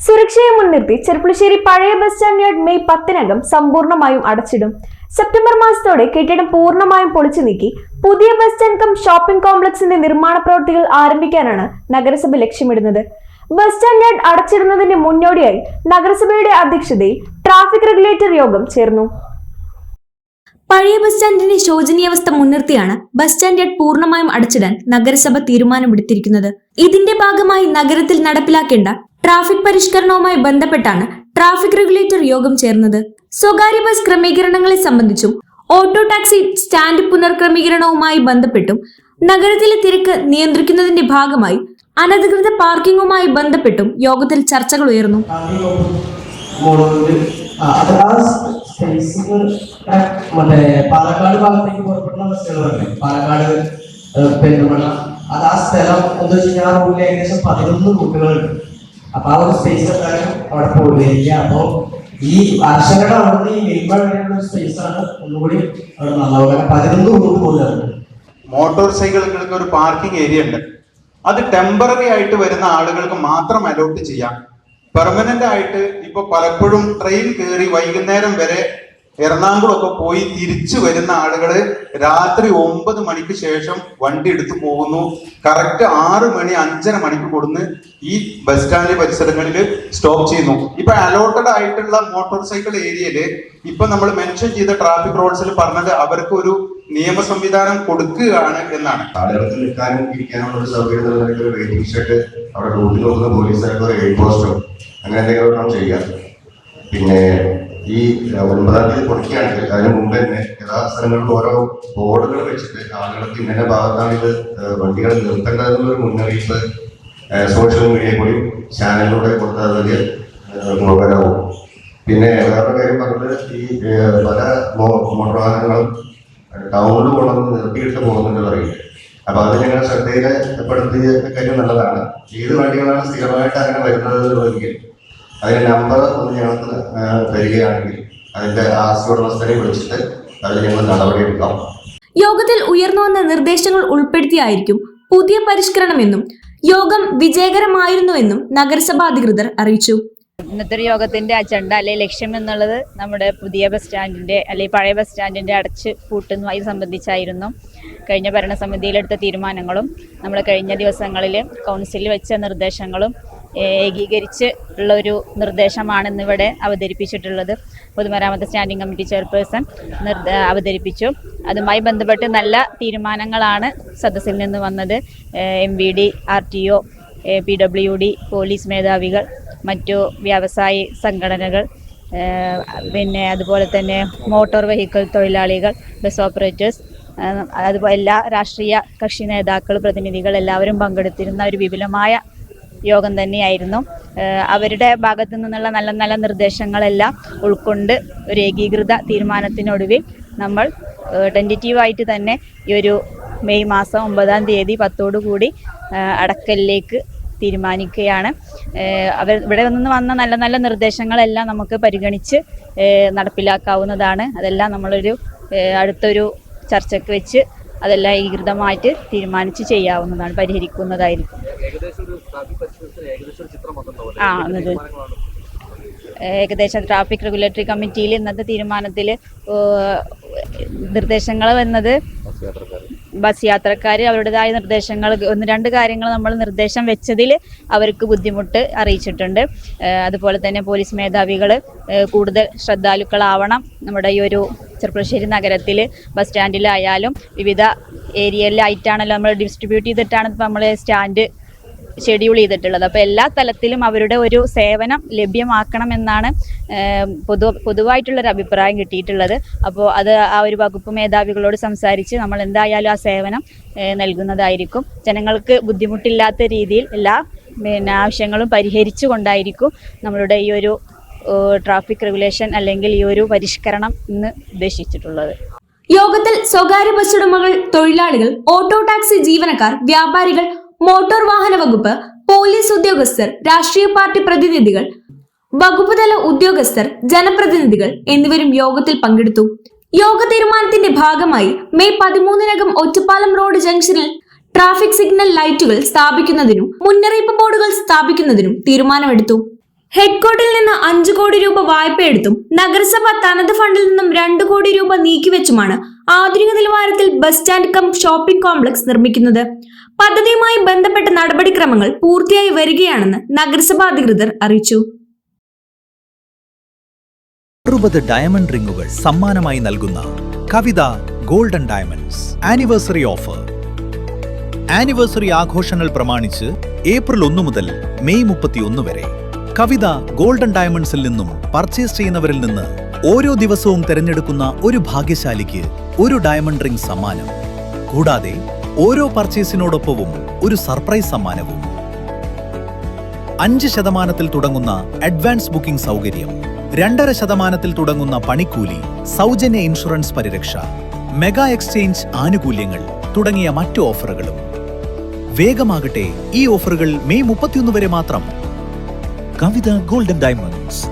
സുരക്ഷയെ മുൻനിർത്തി ചെർപ്പുളശ്ശേരി പഴയ ബസ് സ്റ്റാൻഡ് യാർഡ് മെയ് 10-നകം സമ്പൂർണ്ണമായും അടച്ചിടും. സെപ്റ്റംബർ മാസത്തോടെ കെട്ടിടം പൂർണ്ണമായും പൊളിച്ചു നീക്കി പുതിയ ബസ് സ്റ്റാൻഡ് കം ഷോപ്പിംഗ് കോംപ്ലക്സിന്റെ നിർമ്മാണ പ്രവൃത്തികൾ ആരംഭിക്കാനാണ് നഗരസഭ ലക്ഷ്യമിടുന്നത്. ബസ് സ്റ്റാൻഡ് യാർഡ് അടച്ചിടുന്നതിന്റെ മുന്നോടിയായി നഗരസഭയുടെ അധ്യക്ഷതയിൽ ട്രാഫിക് റെഗുലേറ്റർ യോഗം ചേർന്നു. പഴയ ബസ് സ്റ്റാൻഡിന്റെ ശോചനീയാവസ്ഥ മുൻനിർത്തിയാണ് ബസ് സ്റ്റാൻഡ് യാർഡ് പൂർണ്ണമായും അടച്ചിടാൻ നഗരസഭ തീരുമാനമെടുത്തിരിക്കുന്നത്. ഇതിന്റെ ഭാഗമായി നഗരത്തിൽ നടപ്പിലാക്കേണ്ട ട്രാഫിക് പരിഷ്കരണവുമായി ബന്ധപ്പെട്ടാണ് ട്രാഫിക് റെഗുലേറ്റർ യോഗം ചേർന്നത്. സ്വകാര്യ ബസ് ക്രമീകരണങ്ങളെ സംബന്ധിച്ചും ഓട്ടോ ടാക്സി സ്റ്റാൻഡ് പുനർക്രമീകരണവുമായി ബന്ധപ്പെട്ടും നഗരത്തിലെ തിരക്ക് നിയന്ത്രിക്കുന്നതിന്റെ ഭാഗമായി അനധികൃത പാർക്കിംഗുമായി ബന്ധപ്പെട്ടും യോഗത്തിൽ ചർച്ചകൾ ഉയർന്നു. പാലക്കാട് ഭാഗത്തേക്ക് പുറപ്പെടുന്ന ബസ്സുകളല്ലേ, പാലക്കാട് പെരുമണ്ണ, അത് ആ സ്ഥലം എന്താ വെച്ച് കഴിഞ്ഞാൽ ആ റൂട്ടിൽ ഏകദേശം 11 റൂട്ടുകളുണ്ട്. അപ്പൊ ആ ഒരു സ്പേസ് എന്തായാലും അവിടെ പോവുകയില്ല. അപ്പൊ ഈ വർഷങ്ങളുടെ അവിടുന്ന് ഈ മെയിൻപാട് വരെയുള്ള ഒരു സ്പേസ് ആണ് ഒന്നുകൂടി അവിടെ നന്നാവുക. 11 റൂട്ട് പോകുന്നുണ്ട്. മോട്ടോർ സൈക്കിളുകൾക്ക് ഒരു പാർക്കിംഗ് ഏരിയ ഉണ്ട്. അത് ടെമ്പററി ആയിട്ട് വരുന്ന ആളുകൾക്ക് മാത്രം അലോട്ട് ചെയ്യാം. പെർമനന്റ് ആയിട്ട് ഇപ്പൊ പലപ്പോഴും ട്രെയിൻ കയറി വൈകുന്നേരം വരെ എറണാകുളമൊക്കെ പോയി തിരിച്ചു വരുന്ന ആളുകള് രാത്രി 9 മണിക്ക് ശേഷം വണ്ടി എടുത്തു പോകുന്നു. കറക്റ്റ് 6 മണി 5:30 മണിക്ക് കൊടുന്ന് ഈ ബസ് സ്റ്റാൻഡ് പരിസരങ്ങളിൽ സ്റ്റോപ്പ് ചെയ്യുന്നു. ഇപ്പൊ അലോട്ടഡ് ആയിട്ടുള്ള മോട്ടോർ സൈക്കിൾ ഏരിയയില് ഇപ്പൊ നമ്മൾ മെൻഷൻ ചെയ്ത ട്രാഫിക് റൂൾസിൽ പറഞ്ഞത് അവർക്ക് ഒരു നിയമ സംവിധാനം കൊടുക്കുകയാണ് എന്നാണ്. ആളുകൾക്ക് നിൽക്കാനും ഇരിക്കാനുള്ള ഒരു സൗകര്യം ഒരു വെയിറ്റിംഗ് ഷെഡ്, അവിടെ റൂട്ടിൽ നോക്കുന്ന പോലീസുകാർക്ക് ഒരു എയ്ഡ് പോസ്റ്റോ അങ്ങനെ എന്തെങ്കിലും ചെയ്യാം. പിന്നെ ഈ 9-ാം തീയതി പൊളിക്കുകയാണെങ്കിൽ അതിന് മുമ്പ് തന്നെ എല്ലാ സ്ഥലങ്ങളിലും ഓരോ ബോർഡുകൾ വെച്ചിട്ട് ആളുകൾക്ക് ഇന്ന ഭാഗത്താണ് ഇത് വണ്ടികൾ നിർത്തേണ്ടതെന്നുള്ളൊരു മുന്നറിയിപ്പ് സോഷ്യൽ മീഡിയ കൂടി ചാനലിലൂടെ കൊടുത്താൽ വലിയ ഉപകാരമാവും. പിന്നെ വേറെ കാര്യം പറഞ്ഞത് ഈ പല മോട്ടോർ വാഹനങ്ങളും ടൗണിൽ കൊണ്ടുവന്ന് നിർത്തിയിട്ട് പോകുന്നുണ്ട് പറയുന്നത്. അപ്പൊ അത് ഞങ്ങൾ ശ്രദ്ധയിൽപ്പെടുത്തിയ കാര്യം നല്ലതാണ്. ഏത് വണ്ടികളാണ് സ്ഥിരമായിട്ട് അങ്ങനെ വരുന്നത് അതിന്റെ നമ്പർ ഒന്ന് ഞങ്ങൾക്ക് തരികയാണെങ്കിൽ അതിന്റെ ആസ്തി ഉടമസ്ഥരെ വിളിച്ചിട്ട് അതിൽ ഞങ്ങൾ നടപടിയെടുക്കാം. യോഗത്തിൽ ഉയർന്നു വന്ന നിർദ്ദേശങ്ങൾ ഉൾപ്പെടുത്തിയായിരിക്കും പുതിയ പരിഷ്കരണമെന്നും യോഗം വിജയകരമായിരുന്നുവെന്നും നഗരസഭാ അധികൃതർ അറിയിച്ചു. ഇന്നത്തെ ഒരു യോഗത്തിന്റെ അജണ്ട അല്ലെ ലക്ഷ്യം എന്നുള്ളത് നമ്മുടെ പുതിയ ബസ് സ്റ്റാൻഡിന്റെ അല്ലെങ്കിൽ പഴയ ബസ് സ്റ്റാൻഡിന്റെ അടച്ച് പൂട്ടുന്നതുമായി സംബന്ധിച്ചായിരുന്നു. കഴിഞ്ഞ ഭരണസമിതിയിലെടുത്ത തീരുമാനങ്ങളും നമ്മൾ കഴിഞ്ഞ ദിവസങ്ങളിൽ കൗൺസിലിൽ വെച്ച നിർദ്ദേശങ്ങളും ഏകീകരിച്ച് ഉള്ള ഒരു നിർദ്ദേശമാണ് ഇന്നിവിടെ അവതരിപ്പിച്ചിട്ടുള്ളത്. പൊതുമരാമത്ത് സ്റ്റാൻഡിംഗ് കമ്മിറ്റി ചെയർപേഴ്സൺ അവതരിപ്പിച്ചു. അതുമായി ബന്ധപ്പെട്ട് നല്ല തീരുമാനങ്ങളാണ് സദസ്സിൽ നിന്ന് വന്നത്. MVD, RTO, PWD, പോലീസ് മേധാവികൾ, മറ്റു വ്യവസായ സംഘടനകൾ, പിന്നെ അതുപോലെ തന്നെ മോട്ടോർ വെഹിക്കിൾ തൊഴിലാളികൾ, ബസ് ഓപ്പറേറ്റേഴ്സ്, അതുപോലെ എല്ലാ രാഷ്ട്രീയ കക്ഷി നേതാക്കൾ, പ്രതിനിധികൾ എല്ലാവരും പങ്കെടുത്തിരുന്ന ഒരു വിപുലമായ യോഗം തന്നെയായിരുന്നു. അവരുടെ ഭാഗത്തു നിന്നുള്ള നല്ല നല്ല നിർദ്ദേശങ്ങളെല്ലാം ഉൾക്കൊണ്ട് ഒരു ഏകീകൃത തീരുമാനത്തിനൊടുവിൽ നമ്മൾ ടെൻറ്റേറ്റീവായിട്ട് തന്നെ ഈ ഒരു മെയ് മാസം 9-ാം തീയതി 10-ഓടുകൂടി അടക്കലിലേക്ക് തീരുമാനിക്കുകയാണ്. ഇവിടെ നിന്ന് വന്ന നല്ല നല്ല നിർദ്ദേശങ്ങളെല്ലാം നമുക്ക് പരിഗണിച്ച് നടപ്പിലാക്കാവുന്നതാണ്. അതെല്ലാം നമ്മളൊരു അടുത്തൊരു ചർച്ചയ്ക്ക് വെച്ച് അതെല്ലാം ഏകീകൃതമായിട്ട് തീരുമാനിച്ച് ചെയ്യാവുന്നതാണ്, പരിഹരിക്കുന്നതായിരിക്കും. ഏകദേശം ട്രാഫിക് റെഗുലേറ്ററി കമ്മിറ്റിയിൽ ഇന്നത്തെ തീരുമാനത്തിൽ നിർദ്ദേശങ്ങൾ വന്നത് ബസ് യാത്രക്കാർ അവരുടേതായ നിർദ്ദേശങ്ങൾ 1-2 കാര്യങ്ങൾ നമ്മൾ നിർദ്ദേശം വെച്ചതിൽ അവർക്ക് ബുദ്ധിമുട്ട് അറിയിച്ചിട്ടുണ്ട്. അതുപോലെ തന്നെ പോലീസ് മേധാവികൾ കൂടുതൽ ശ്രദ്ധാലുക്കളാവണം. നമ്മുടെ ഈ ഒരു ചെർപ്പുളശ്ശേരി നഗരത്തിൽ ബസ് സ്റ്റാൻഡിലായാലും വിവിധ ഏരിയയിലായിട്ടാണല്ലോ നമ്മൾ ഡിസ്ട്രിബ്യൂട്ട് ചെയ്തിട്ടാണ് ഇപ്പോൾ നമ്മൾ സ്റ്റാൻഡ് ഷെഡ്യൂൾ ചെയ്തിട്ടുള്ളത്. അപ്പോൾ എല്ലാ തലത്തിലും അവരുടെ ഒരു സേവനം ലഭ്യമാക്കണമെന്നാണ് പൊതുവായിട്ടുള്ളൊരു അഭിപ്രായം കിട്ടിയിട്ടുള്ളത്. അപ്പോൾ അത് ആ ഒരു വകുപ്പ് മേധാവികളോട് സംസാരിച്ച് നമ്മൾ എന്തായാലും ആ സേവനം നൽകുന്നതായിരിക്കും. ജനങ്ങൾക്ക് ബുദ്ധിമുട്ടില്ലാത്ത രീതിയിൽ എല്ലാ ആവശ്യങ്ങളും പരിഹരിച്ചു കൊണ്ടായിരിക്കും നമ്മളുടെ ഈ ഒരു ട്രാഫിക് റെഗുലേഷൻ അല്ലെങ്കിൽ ഈ ഒരു പരിഷ്കരണം ഇന്ന് ഉദ്ദേശിച്ചിട്ടുള്ളത്. യോഗത്തിൽ സ്വകാര്യ ബസ് ഉടമകൾ, തൊഴിലാളികൾ, ഓട്ടോ ടാക്സി ജീവനക്കാർ, വ്യാപാരികൾ, മോട്ടോർ വാഹന വകുപ്പ്, പോലീസ് ഉദ്യോഗസ്ഥർ, രാഷ്ട്രീയ പാർട്ടി പ്രതിനിധികൾ, വകുപ്പ് തല ഉദ്യോഗസ്ഥർ, ജനപ്രതിനിധികൾ എന്നിവരും യോഗത്തിൽ പങ്കെടുത്തു. യോഗ തീരുമാനത്തിന്റെ ഭാഗമായി മെയ് 13-നകം ഒറ്റപ്പാലം റോഡ് ജംഗ്ഷനിൽ ട്രാഫിക് സിഗ്നൽ ലൈറ്റുകൾ സ്ഥാപിക്കുന്നതിനും മുന്നറിയിപ്പ് ബോർഡുകൾ സ്ഥാപിക്കുന്നതിനും തീരുമാനമെടുത്തു. ഹെഡ്കോർട്ടിൽ നിന്ന് 5 കോടി രൂപ വായ്പയെടുത്തും നഗരസഭ തനത് ഫണ്ടിൽ നിന്നും 2 കോടി രൂപ നീക്കിവെച്ചുമാണ് ആധുനിക നിലവാരത്തിൽ bus stand cum shopping complex നിർമ്മിക്കുന്നത്. പദ്ധതിയുമായി ബന്ധപ്പെട്ട നടപടിക്രമങ്ങൾ പൂർത്തിയായി വരികയാണെന്ന് നഗരസഭാ അധികൃതർ അറിയിച്ചു. 60 ഡയമണ്ട് റിംഗുകൾ സമ്മാനമായി നൽകുന്ന Kavitha golden diamonds anniversary offer. Anniversary ആഘോഷങ്ങൾ പ്രമാണിച്ച് ഏപ്രിൽ 1 മുതൽ മെയ് 31 വരെ കവിത ഗോൾഡൻ ഡയമണ്ട്സിൽ നിന്നും പർച്ചേസ് ചെയ്യുന്നവരിൽ നിന്ന് ഓരോ ദിവസവും തിരഞ്ഞെടുക്കുന്ന ഒരു ഭാഗ്യശാലിക്ക് ഒരു ഡയമണ്ട് റിംഗ് സമ്മാനം. കൂടാതെ ഓരോ പർച്ചേസിനോടൊപ്പവും ഒരു സർപ്രൈസ് സമ്മാനവും. 5% തുടങ്ങുന്ന അഡ്വാൻസ് ബുക്കിംഗ് സൗകര്യം, 2.5% തുടങ്ങുന്ന പണിക്കൂലി, സൗജന്യ ഇൻഷുറൻസ് പരിരക്ഷ, മെഗാ എക്സ്ചേഞ്ച് ആനുകൂല്യങ്ങൾ തുടങ്ങിയ മറ്റു ഓഫറുകളും. വേഗമാകട്ടെ, ഈ ഓഫറുകൾ മെയ് 31 വരെ മാത്രം. കവിത ഗോൾഡൻ ഡയമണ്ട്സ്.